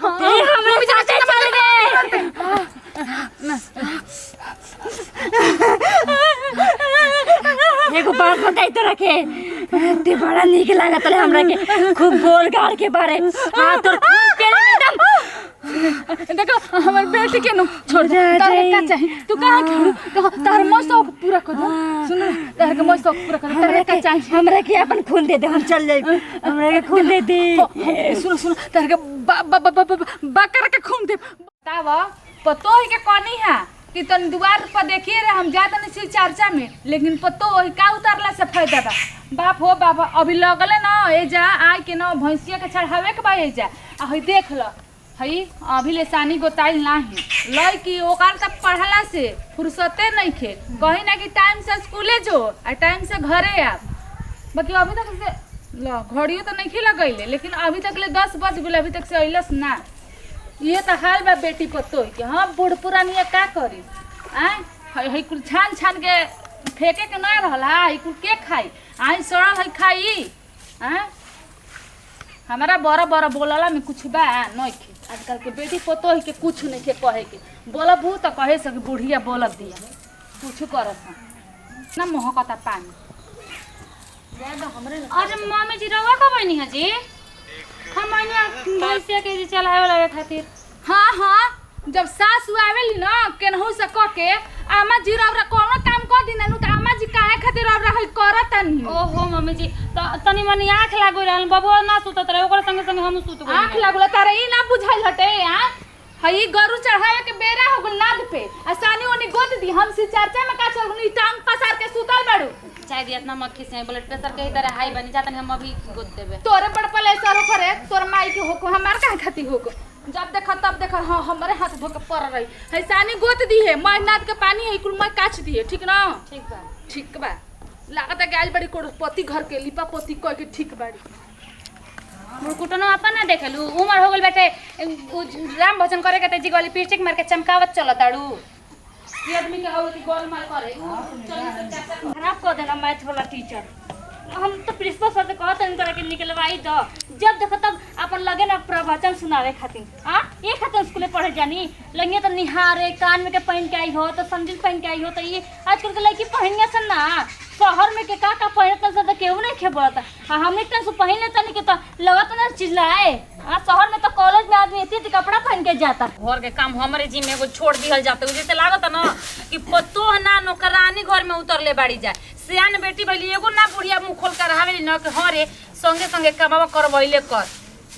हम भी चाचा चल गए। एगो बात बताई तो रखे ते बड़ा निक लागत है हमरा के खूब गोल गाड़ के बारे हां तोर तेरे एकदम देखो हमर बेटी के नु छोड़ दे तारे का चाहिए तू कहां खेलू देखो तार मोय शौक पूरा कर दो सुन तार के मोय शौक पूरा कर तारे का चाहिए हमरा के अपन खून दे दे हम चल जाई हमरा के खून दे दे सुन सुन तार के बकर के खून दे बतावा पतो है के कोनी है कि तन द्वार पर देखिए रे हम जात नहीं सी चर्चा में लेकिन पतो वही का उतारला से फायदा बा बाप हो बाबा अभी लगले ना ए जा आय के ना भैंसिया के चढ़ावे के बा ए जा आ हई देख ल हई अभी ले सानी गोताइल नाही लई कि ओकर तक पढ़ला से फुर्सते नहीं खे कहीं ना कि टाइम से स्कूले जो आ टाइम से घरे आ बाकी अभी तक से ल घड़ियो तो नहीं खिला गईले लेकिन अभी तक ले 10 बज गेल अभी तक से अइलस ना ये तो हाल बा बेटी पतो के हाँ बूढ़ पुरानिया का करी आय हई कुल छान छान के फेंके के ना रहल हई कुल के खाई आई सड़ल हई खाई आय हमारा बड़ा बड़ा बोलला में कुछ बा नहीं खे आजकल के बेटी पतो के कुछ नहीं के कहे के बोलबू तो कहे से बुढ़िया बोलत दिया कुछ करस ना मोहकता पानी अरे मम्मी जी रवा कब नहीं है जी हम भैंसिया के जी चलावे वाला खातिर हाँ हाँ जब सासु आवेली ना केनहू से क के आमा जी रवरा कोनो काम क दिना नु त आमा जी काहे खातिर रवरा हई करत नहीं ओहो मम्मी जी तनी मनी आंख लागो रहल बबुआ ना सुतत रहे ओकर संगे संगे हम सुत गए आंख लागल तारे ई ना बुझाइल हटे आ हई गरु चढ़ावे के बेरा हो गल नाद पे आसानी ओनी गोद दी हम सी चर्चा में का चल नी टांग पसार के सुतल बाड़ू चाहे दिया इतना मक्खी से ब्लड प्रेशर के तरह हाई बनी जाता हम अभी गोद देबे तोरे बड़ पले सर करे तोर माई के होको हमार काहे खाती होको जब देखा तब देखा हाँ हमारे हाथ धो के पड़ रही है सानी गोत दी है मैं नाद के पानी है कुल मैं काच दी है ठीक ना ठीक बा लागत गाल बड़ी कोड़पति घर के लिपा पोती कह के ठीक बाड़ी मुकुटनो अपन ना देखलू उमर हो गेल बेटे राम भजन करे के तेजी वाली लिपस्टिक मार के चमकावत चलत ताड़ू ये आदमी के हो कि गोलमाल करे खराब कर देना मैथ वाला टीचर हम तो प्रिंसिपल सर से कहत हन करे के निकलवाई दो जब देखो तब अपन लगे ना प्रवचन सुनावे खातिर हां ये खातिर स्कूल पढ़े जानी लगे तो निहारे कान में के पहन के आई हो तो संदिल पहन के आई हो तो ये आजकल के लड़की पहनिया से ना शहर में के का पहनत से तो केहू नहीं खेबत हम एक से पहन लेता नहीं के तो लगत ना चिल्लाए हां शहर में तो कॉलेज में आदमी इतने कपड़ा पहन के जाता घर के काम हमरे जी में एगो छोड़ दिहल जाते जैसे लागत ना कि पतो ना नौकरानी घर में उतरले बाड़ी जाए सियान बेटी भइली एगो ना बुढ़िया मुंह खोल कर रहावेली न कि हरे संगे संगे कमावा करवइले कर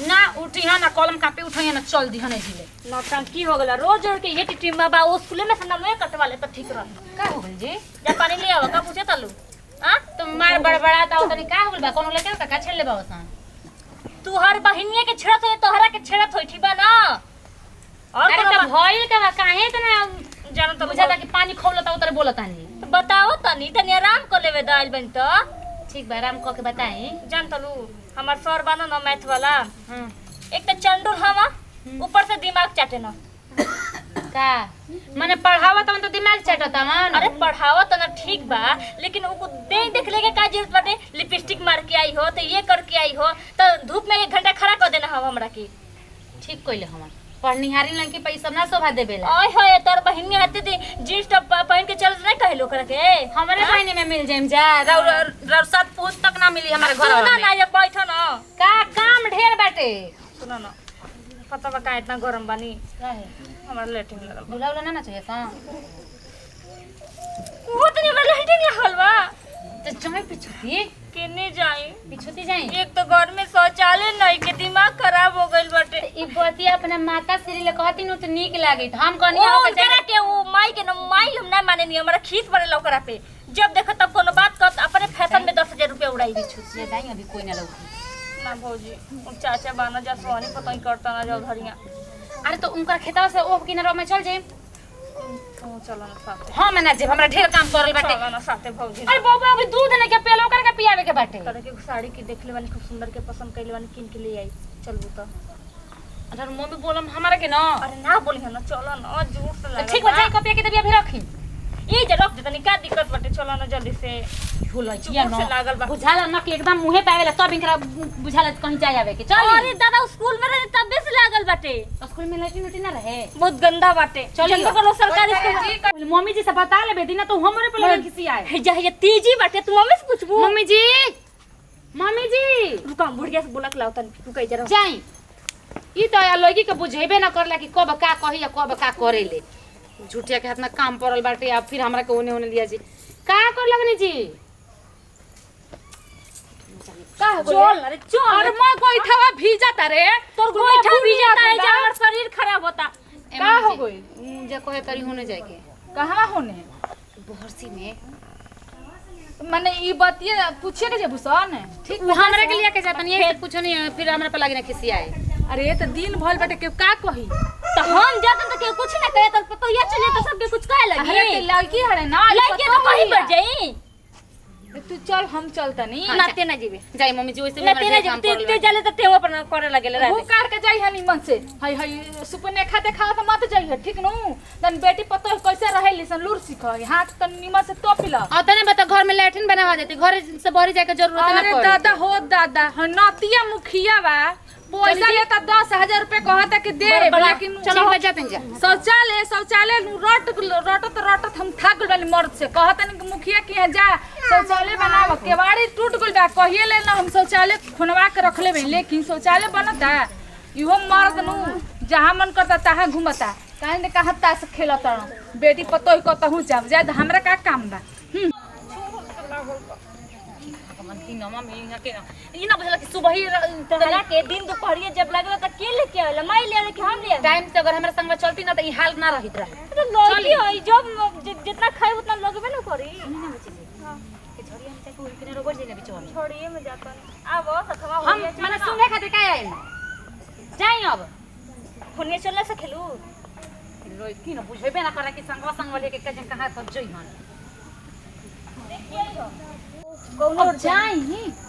ना उठी है ना कलम कापे उठाई ना चल दी हने जिले नौटंकी हो गला रोज रोज के ये टीम बा ओ स्कूल में सना में कटवा ले तो ठीक रह का हो गइल जी जा पानी ले आवा का पूछे तलू हां तुम मार बड़बड़ाता हो तनी का हो गइल बा कोनो लेके का छेड़ ले बाबा तू हर बहिनिया के छेड़त है तोहरा के छेड़त होई ठीक बा ना और अरे त भइल का काहे तना जानो तो बुझाता कि पानी खौलता उतर बोलता नहीं बताओ तनी तनी आराम कर लेवे दाल बन तो ठीक बा आराम क के बताई जान तलू हमार सर बानो ना मैथ वाला एक तो चंडूल हवा ऊपर से दिमाग चाटे ना का माने पढ़ावत तो दिमाग चाटता मन अरे पढ़ावत ना ठीक बा लेकिन उको देख ले के का जरूरत बाटे लिपस्टिक मार के आई हो तो ये करके आई हो तो धूप में 1 घंटा खड़ा कर देना हो हमरा के ठीक कइले हमर पढ़निहारी लंकी पैसा ना शोभा देबेला ओए होए तोर बहिनी हते दी जींस टॉप पहन के चल नहीं कहलो कर के हमरे महीने में मिल जाइम जा रौ सात पूछ तक ना मिली हमारे घर सुना ना ये बैठो ना का काम ढेर बाटे सुनो ना पता बा का इतना गरम बानी काहे हमरा लेटिंग लगल बुलावला ना चाहिए ता वो तो हमरा लेटिंग लगल बा तो जाए पिछुती केने जाई पिछुती जाई एक तो घर में शौचालय नहीं के दिमाग खराब हो गइल बाटे ई बतिया अपना माता श्री ले कहती नु तो नीक लागी हम कहनी ओ जरा के वो माई के न माई हम ना माने नहीं हमरा खीस पड़े लौकरा पे जब देखो तब कोनो बात कर अपने फैशन में 10,000 रुपया उड़ाई दी छुट ले जाई अभी कोई ना लौकी ना भौजी चाचा बाना जा सोनी पता ही करता ना जाओ धरिया अरे तो उनका खेतवा से ओ किनारा में चल जाए चलो ना साथे हां मैं ना जेब हमरा ढेर काम करल बाटे चलो ना साथे भौजी अरे बाबा अभी दूध ने के पेलो करके पियावे के बाटे करे के साड़ी की देखले वाली खूब सुंदर के पसंद कइले वाली किन के ले आई चलबू तो अरे मम्मी बोलम हमरा के ना अरे ना बोली ना चलो ना झूठ से लगा ठीक बा जाई कपिया के तबिया भी रखी ई जे रख दे तनी का दिक्कत बाटे चलो ना जल्दी से झुलैया चुप से लागल बा। बुझाला न कि एकदम मुंहे पे आवेला सब इनकरा बुझाला कहीं जाए आवे के चल अरे दादा स्कूल में रहे तबे से लागल बाटे स्कूल में लैट्रिन उटी ना रहे बहुत गंदा बाटे चलिए। जल्दी करो सरकारी स्कूल मम्मी जी से बता ले बेटी ना तो हमरे पे लगे किसी आए है जा ये तीजी बाटे तू मम्मी से पूछबू मम्मी जी रुका बुढ़िया से बोला के लाओ तनी तू कह जरा जाई ई तो या लड़की के बुझेबे ना करला कि कब का कही या कब का करेले झूठिया के हाथ में काम पड़ल बाटे या फिर हमरा के ओने ओने लिया जी का कर लगनी जी का हो चल अरे चल और मैं गोइठवा भीजता रे तोर गोइठा भी जाता है जा हमर शरीर खराब होता का हो गई जे कहे तरी होने जाए के कहां होने बहरसी में माने ई बतिए पूछे के जे भूषण ठीक वो हमरा के लिया के जातन ये कुछ नहीं फिर हमरा पे लगे ना किसी आए अरे तो दिन भर बेटे के का कही तो हम जाते तो के कुछ ना कहे तो ये चले तो सबके कुछ कहे लगी अरे के लड़की हरे ना लड़के तो कहीं पर जाई तू चल हम चलतनी नाते ना जीवे जाई मम्मी जी वैसे नाते ना जीवे ते चले तो तेवा पर करे लगेले वो रहते कार के जाई है निमन से हई हई सुपने खाते खा तो मत जाई है ठीक नु तन बेटी पतो कैसे रहेली सन लूर सीख हाथ तन निमन से तो पिला और तने बता घर में लैट्रिन बनवा देती घर से बाहर जाए के जरूरत ना अरे पड़े दादा हो दादा नतिया मुखिया बा पैसा लेता 10,000 रुपए कहता कि दे लेकिन चलो जाते जा शौचालय रटत हम थक गइल बानी मर्द से कहता कि मुखिया के यहाँ जा शौचालय बनाव केवाड़ी टूट गइल बा कहिए ले ना हम शौचालय खुनवा के रखले बे लेकिन शौचालय बनता इहो मर्द नु जहां मन करता तहां घूमता काहे ने कहता से खेलता बेटी पतो ही कहता हूं जा हमरा का काम बा दिनमा में यहाँ के ई ना बुझला कि सुबह ही तोरा के दिन दोपहरिया जब लागला त के लेके आवेला मैं ले आवे कि हम ले आवे टाइम से अगर हमरा संग में चलती ना तो ई हाल ना रहित रहे तो लड़की है जब जितना खाए उतना लगबे ना करी नहीं ना बची हां के झड़िया में जाके उनके ने रोबड़ जेने बिचवा में छोड़िए में जाता आबो सखवा हो हम गया माने सुने खातिर का आए जाई अब फोनिया चलला से खेलू रोई की ना बुझेबे ना करे कि संगवा लेके कजन कहां सब जोई हन कौनो अब जाई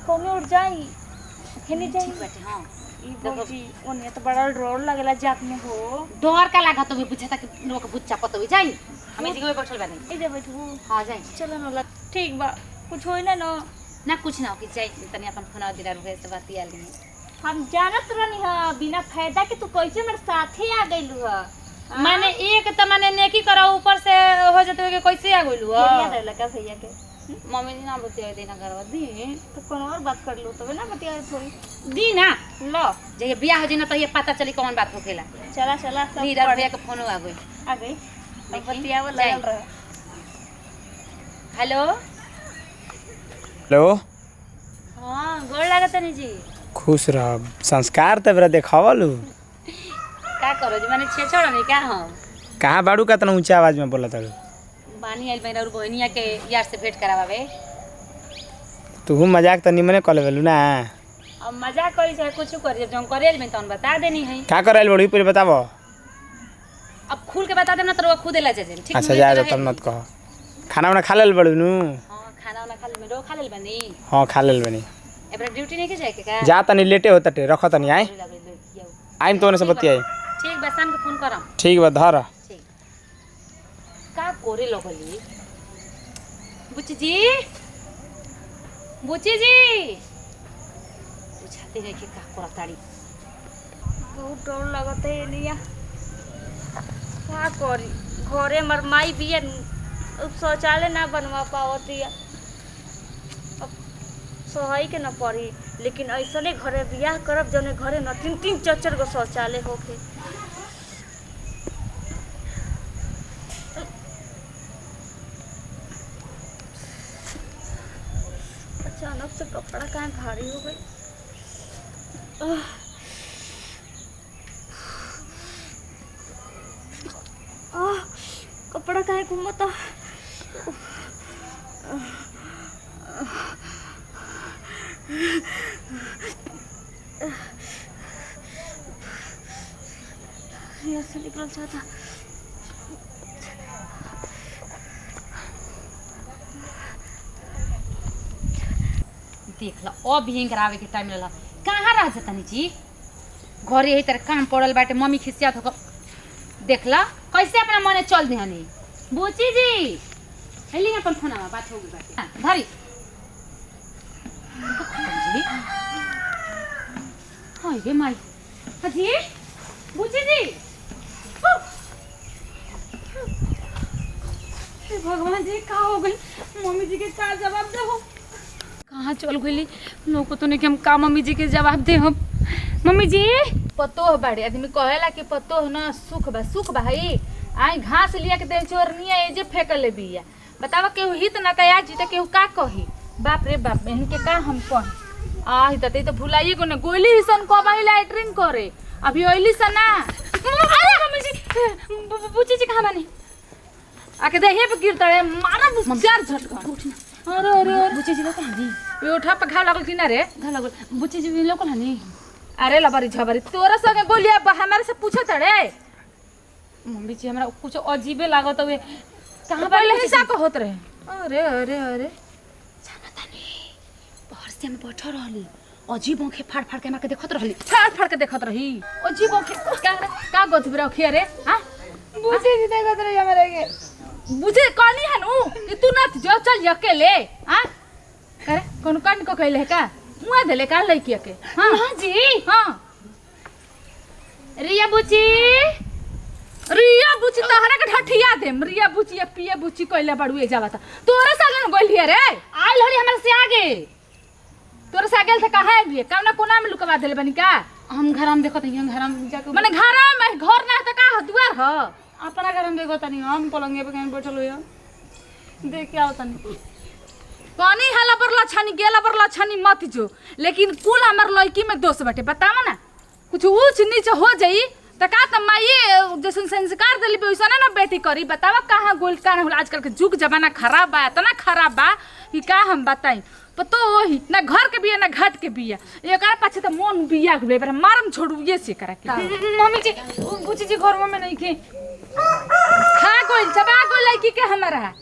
कौनो और जाई खेनी जाई ठीक बाटे हां ई बोची ओने तो बड़ा डर लागेला जात में हो डर का लागत तो बुझता कि लोग बुच्चा पतो हो जाई हमें जगह पे बैठल बानी ए दे बैठू हां जाई चलो ना ठीक बा कुछ होई ना ना कुछ ना हो कि जाई तनी अपन फोन दिला रुके से बात आली हम जानत रहनी हां बिना फायदा के तू कैसे मेरे साथे आ गइलू ह माने एक त माने नेकी करा ऊपर से हो जते के कैसे आ गइलू बढ़िया रहला का भैया के मम्मी जी ना बतिया देना करवा दी तो कोनो और बात कर लो तबे ना बतिया थोड़ी दी ना लो जे बियाह हो जिना तो ये पता चली कौन बात होखेला चला चला सब नीरा भैया के फोन आ गई आ गई अब देखी, बतिया वाला जाई। रहे हेलो हेलो हां गोड़ लागत नहीं जी खुश रह संस्कार त बेरा देखावलू का करो जी माने छे छोड़ नहीं का हम कहाँ बाड़ू का तना ऊंचा आवाज में बोला तारू बानी आइल मेरा और बहनिया के यार से भेंट करावे तू मजाक त निमने कर लेलू ना अब मजाक करी चाहे कुछ करी जब हम करेल में तन बता देनी है का करल बड़ी पहले बताबो अब खुल के बता देना तो वो खुद ला जाए ठीक अच्छा जा तब मत कह खाना वाना खा लेल बड़ू नु हां खाना वाना खा ले खा लेल बनी हाँ खा लेल बनी एबरा ड्यूटी नहीं के जाए के का जा तनी लेटे होता टे रख तनी आई आइम तो से बतियाई ठीक बा शाम के फोन करम ठीक बा धर ठीक का कोरे लगली बुच्ची जी बुझाते हैं कि का कोरा ताड़ी बहुत डर लगत है लिया का करी घरे मर माई बिया शौचालय ना बनवा पावतिया अब सहाई के न पड़ी लेकिन ऐसने घरे बियाह करब जने घरे न 3-3 4-4 गो शौचालय होके अचानक से कपड़ा काहे भारी हो गई कपड़ा काहे घूमता यहाँ से निकल जाता देख ला अब हिंग करावे के टाइम लेला कहाँ रह जतनी जी घरे यही तरह काम पड़ल बाटे मम्मी खिसियात हो देख ला कैसे अपना मने चल दिहनी बुची जी हेली अपन फोनवा बात हो गई बाटे धरी जी हाय रे माई हाजी बुची जी हे भगवान जी का हो गई मम्मी जी के का जवाब दे हो कहाँ चल गई लोग को तो नहीं कि हम का मम्मी जी के जवाब दे हम मम्मी जी पतो बाड़े आदमी कहेला कि पतो ना सुख बा हई आई घास लिया के दे चोरनिया ए जे फेकले बिया बतावा केहू हित ना तया जी त केहू का कही बाप रे बाप बहन के का हम कही आही तते तो भुलाइए को ना गोली हिसन को बाई लैट्रिन करे अभी ओइली सना अरे मम्मी जी बुची जी कहाँ बानी आके दे हे पे गिरता रे मारा चार झटका अरे अरे बुची जी लोग कहाँ दी ये उठा पे घाव लागल कि ना रे घर लगल बुची जी लोग कहाँ नी अरे लबरी झबरी तोरा संगे गोलिया हमारे से पूछत रे मम्मी जी हमरा कुछ अजीबे लागत हुए कहाँ पहले बानी हिस्सा को होत रहे अरे अरे अरे बाहर से हम बैठा रहली अजीब आंखें फाड़ फाड़ के हमरा के देखत रहली फाड़ के देखत रही अजीब आंखें का गोथबे रखिए रे हां बुची जी देखत रही हमरा के बुझे कहानी है नु कि तू ना जो चल अकेले हां करे कौन कान को कहले है का मुआ देले का लइकी के हां हां जी हां रिया बुची रिया बुची तहरा के ढठिया दे रिया बुची या पिए बुची कहले बड़ुए जावता तोरा सागन गोलिया रे आइल होली हमरा से आगे तोरा सागल से कहां है कौना कोना में लुकवा देले बनी का हम घर में देखत हई घर में जाके माने घर में घर ना त का दुआर ह अपना घर में देखत नहीं हम पलंगे पे कहीं बैठल होया देख के आओ तनी पानी हाला पर लछनी गेला पर लछनी मत जो लेकिन कुल हमर लड़की में दोष बाटे बतावा ना कुछ ऊंच नीच हो जाई त का त माई जैसन संस्कार देली वैसा ना बेटी करी बतावा कहां गोल का होला आजकल के जुग जमाना खराब बा इतना खराब बा कि का हम बताई पतो वही ना घर के बिया ना घाट के बिया एकरा पाछे त मन बिया गुले पर मारम छोड़ू ये से करा के मम्मी जी बुची जी घर में नहीं के खा गोल चबा गोल लड़की के हमरा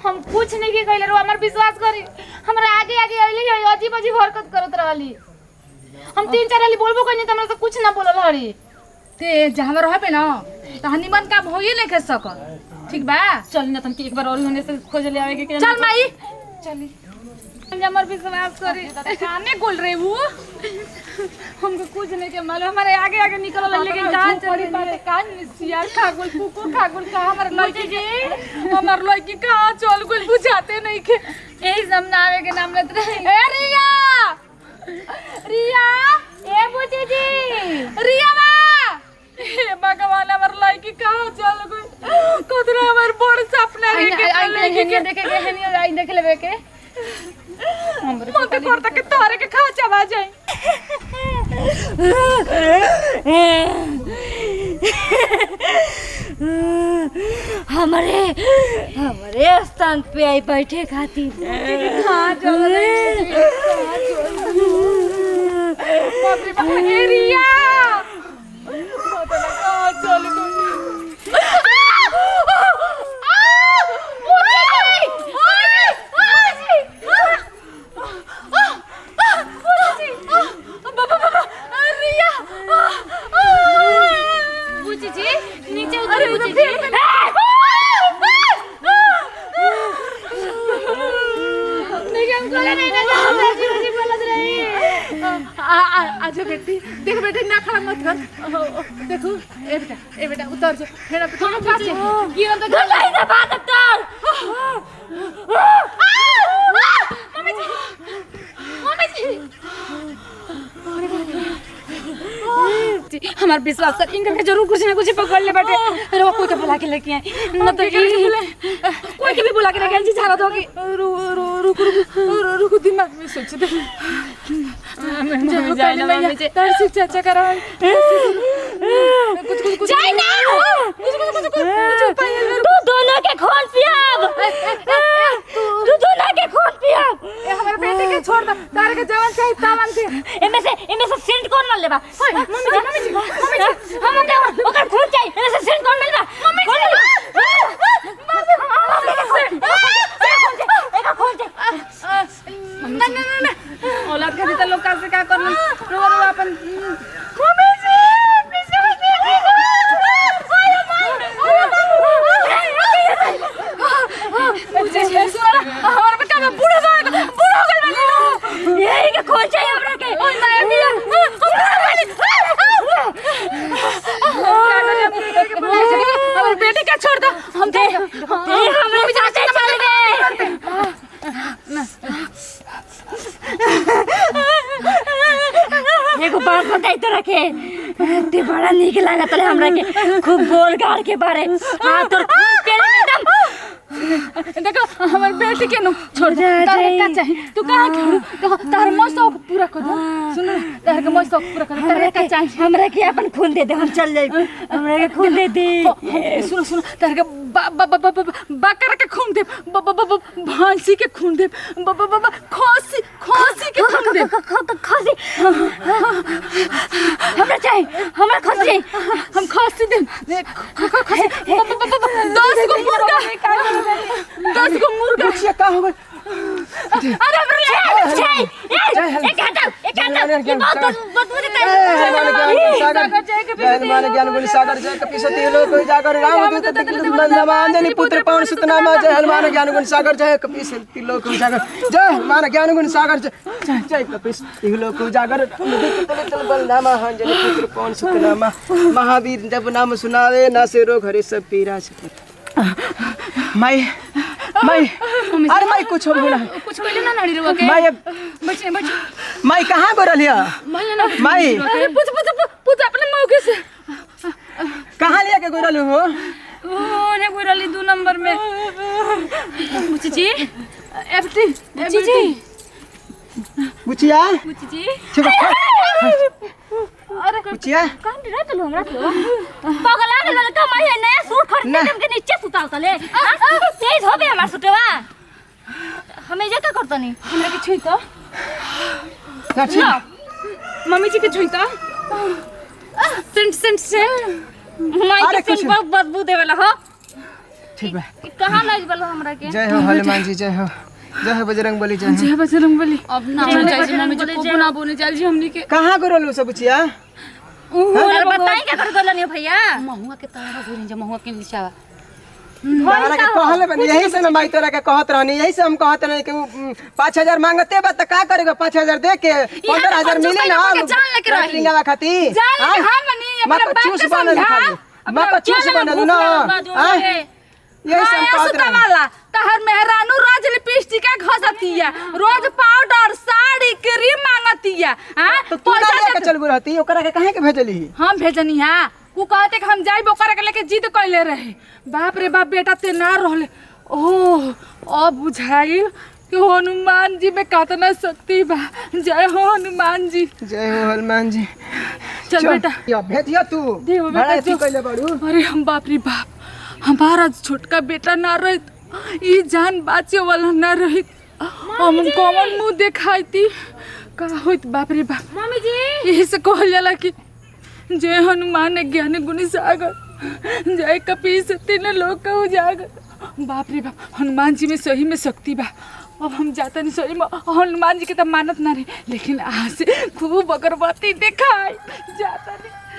हम कुछ नहीं के कहले रो हमर विश्वास करी हमरा आगे आगे आइली अजीब अजीब हरकत करत रहली हम तीन चार वाली बोलबो कहीं त हमरा से कुछ ना बोलल हरी ते जहां रहबे ना त हनीमन का होई नहीं कर सक ठीक बा चल ना तुम एक बार और होने से खोज ले आवे के चल माई चली हमर विश्वास करी काने बोल रहे वो हमको कुछ नहीं के मालूम हमारे आगे आगे निकल लेकिन कहां चली बात कान सियार खागुल कुकुर खागुल का हमर लड़की जी हमर लड़की कहां चल गुल बुझाते नहीं के यही सामने आवे के नाम लेत रहे ए रिया रिया ए बुची जी रिया मां हे भगवान हमर लड़की कहां चल गुल कोतरा हमर बड़ सपना रे के देखे के हनी आई देख लेबे के मत करता के तोरे के खा चबा जाए हमारे स्थान पे आई बैठे खातिर कहां चल रही बाप रे बाप एरिया पता कहां चल बुची जी नीचे उतर बुची जी हम कोले नहीं ना जी बोलत रही आज बेटी देख बेटी ना खड़ा मत कर देखो ए बेटा उतर जा हेड़ा पे थोड़ा पास गिरम तो घर लाई ना बात तर मम्मी जी हमार विश्वास कर इनका के जरूर कुछ ना कुछ पकड़ ले बेटे अरे वो कोई के बुला के लेके आए न तो कोई के भी बुला के लेके आए जी झारा दोगी रुक दिमाग में सोच दे मम्मी जाए ना मम्मी जी तर से चाचा करा कुछ जाए ना तू दोनों के खून पियाब तू दोनों के खून पियाब ए हमारे बेटे के छोड़ दे तारे के जवान चाहिए तावन से इनमें से सेंट कौन न लेबा मम्मी जी हम दे ओकर खून चाहिए इनमें से सेंट कौन लेबा मम्मी जी ना औलाद का तो लोग कैसे क्या करना रो अपन मम्मी जी के खोल चाहिए हमरा के ओए माया दिया हमारे बेटे का छोड़ दो हम दे हमरा भी चाचा चल गए एगो बात बताई तो रखे ते बड़ा नीक लागत है हमरा के खूब गोल गाड़ के बारे हां तोर खून पेले एकदम देखो हमारे बेटे के नो छोड़ दे तारे का चाहिए तू कहां खड़ू तो तार मौसम पूरा कर दो सुन तारे का मौसम पूरा कर तारे का चाहिए हमरा के अपन खून दे दे हम चल जाई हमरा के खून दे दे सुनो सुनो तारे का बकरा के खून दे भैंसी के खून दे खसी के खून दे खसी हमरा चाहिए हमरा खसी हम खसी दे 10 गो मुर्गा का हो गई अरे एक हटाओ ये बहुत बदबू देता है हनुमान ज्ञान गुण सागर जय कपीसति लोक जागर रामदूत नमांजनी पुत्र पवन सुत नामा जय हनुमान ज्ञान गुण सागर जय कपीसति लोक जागर जय हनुमान ज्ञान गुण सागर जय कपीसति लोक जागर रामदूत बल नामा अंजनी पुत्र पवन सुत नामा महावीर जब नाम सुनावे ना से रोग हरे सब पीरा मैं अरे मैं कुछ हो बोला कुछ कहले ना नाड़ी रुआ के बच्चे मैं कहां गोरल है मैं अरे पूछ अपने मौके से कहां लेके गोरल हो ओने गोरली 2 नंबर में मुचीजी एफटी मुचीजी बुचिया मुचीजी अरे बुचिया कान रात लो हमरा तो पगला रे लड़का मैं नया सूट खरीद के के नीचे सुताव तले तेज होबे हमरा सुटवा हमें जे का करतनी हमरा के छुई तो ना ठीक मम्मी जी के छुई तो सेंट मैं अरे के कुछ- बहुत बदबू देवेला हो ठीक बा कहां लग बलो हमरा के जय हो हनुमान जी जय हो बजरंगबली जय हो जय बजरंगबली अब ना होना चाहिए मम्मी जी को ना बोलने चाहिए हमनी के कहां गोरल हो सब बुचिया अरे बताई क्या कर गलनी भैया महुआ के तारा घुरिन जे महुआ के नीचावा तारा के कहले बनी यही से ना माई तोरा के कहत रहनी यही से हम कहत रहनी कि 5000 मांगते बा त का करेगा 5000 दे के 15000 मिले ना जान लेके रही। लिंगावा खाती जान लेके हाँ मनी अपना बाप चूस के बनल समझा खाली मैं चूस बनल ना हाँ? यही से हम कहत रहनी वाला तहर मेहरानू रोज लिपस्टिक घसतिया रोज पाउडर साड़ी क्रीम मांगतिया हां तो तू ना लेके चलबू रहती ओकरा के काहे के भेजली हम भेजनी हां उ कहते कि हम जाइब ओकरा के लेके जिद कइले रहे बाप रे बाप बेटा ते ना रहले ओह अब बुझाइल कि हनुमान जी में कितना शक्ति बा जय हो हनुमान जी जय हो हनुमान जी चल बेटा या भेजिया तू देव बेटा, बड़ा जो। ठीक कइले बाड़ू अरे हम बाप रे बाप हमारा छोटका बेटा ना रहित ई जान बाचे वाला ना रहित हम कौन मुंह देखाईती का होइत बाप रे बाप मम्मी जी यही से कहल जाला कि जय हनुमान ज्ञान गुण सागर जय कपीस तीन लोक का उजागर बाप रे बाप हनुमान जी में सही में शक्ति बा अब हम जाता नहीं सही में हनुमान जी के तो मानत ना रही लेकिन आज से खूब अगरबत्ती दिखाई जाता नहीं